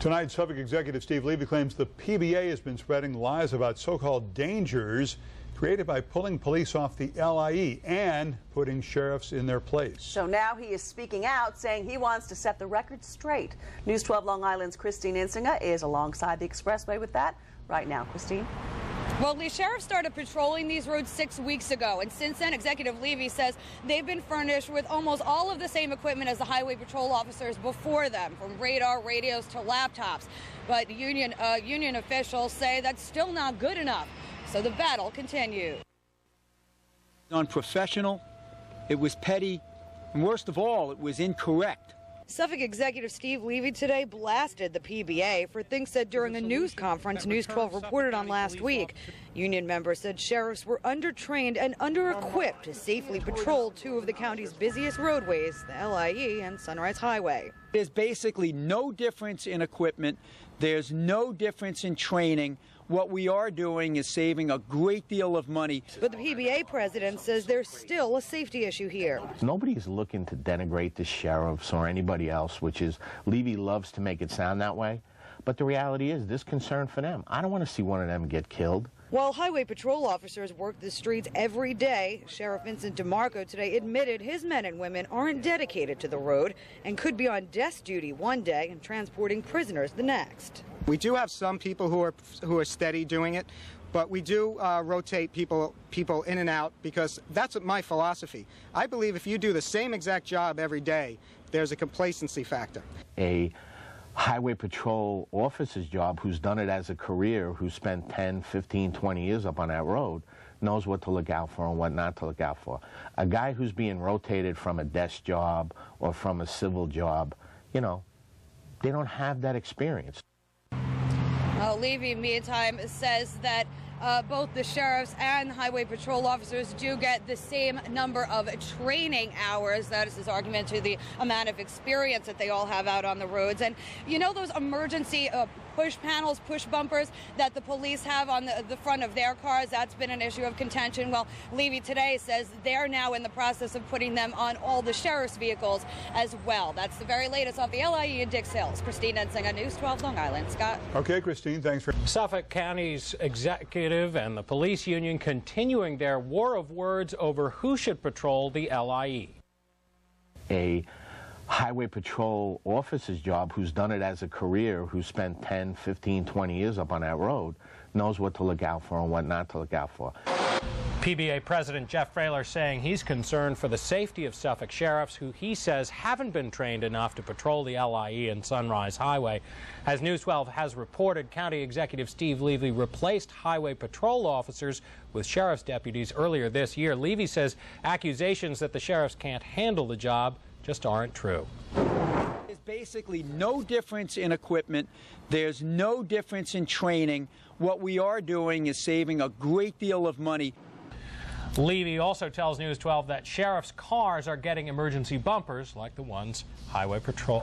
Tonight, Suffolk Executive Steve Levy claims the PBA has been spreading lies about so-called dangers created by pulling police off the LIE and putting sheriffs in their place. So now he is speaking out, saying he wants to set the record straight. News 12 Long Island's Christine Insinger is alongside the Expressway with that right now. Christine? Well, the sheriff started patrolling these roads 6 weeks ago, and since then, Executive Levy says they've been furnished with almost all of the same equipment as the highway patrol officers before them, from radar, radios to laptops. But union officials say that's still not good enough, so the battle continues. Unprofessional, it was petty, and worst of all, it was incorrect. Suffolk Executive Steve Levy today blasted the PBA for things said during a news conference News 12 reported on last week. Union members said sheriffs were undertrained and under-equipped to safely patrol two of the county's busiest roadways, the LIE and Sunrise Highway. There's basically no difference in equipment. There's no difference in training. What we are doing is saving a great deal of money. But the PBA president says there's still a safety issue here. Nobody is looking to denigrate the sheriffs or anybody else, which is, Levy loves to make it sound that way. But the reality is, this concern for them. I don't want to see one of them get killed. While highway patrol officers work the streets every day, Sheriff Vincent DeMarco today admitted his men and women aren't dedicated to the road and could be on desk duty one day and transporting prisoners the next. We do have some people who are steady doing it, but we do rotate people in and out, because that's my philosophy. I believe if you do the same exact job every day, there's a complacency factor. A highway patrol officer's job, who's done it as a career, who spent 10, 15, 20 years up on that road, knows what to look out for and what not to look out for. A guy who's being rotated from a desk job or from a civil job, you know, they don't have that experience. Levy, meantime, says that both the sheriffs and highway patrol officers do get the same number of training hours. That is his argument to the amount of experience that they all have out on the roads. And you know those emergency push panels, push bumpers that the police have on the front of their cars? That's been an issue of contention. Well, Levy today says they're now in the process of putting them on all the sheriff's vehicles as well. That's the very latest off the LIE in Dix Hills. Christine Ensinger, News 12 Long Island. Scott? Okay, Christine, thanks for... Suffolk County's executive and the police union continuing their war of words over who should patrol the LIE. A highway patrol officer's job, who's done it as a career, who spent 10, 15, 20 years up on that road, knows what to look out for and what not to look out for. PBA President Jeff Frailer saying he's concerned for the safety of Suffolk sheriffs, who he says haven't been trained enough to patrol the LIE and Sunrise Highway. As News 12 has reported, County Executive Steve Levy replaced highway patrol officers with sheriff's deputies earlier this year. Levy says accusations that the sheriffs can't handle the job just aren't true. There's basically no difference in equipment. There's no difference in training. What we are doing is saving a great deal of money. Levy also tells News 12 that sheriff's cars are getting emergency bumpers like the ones highway patrol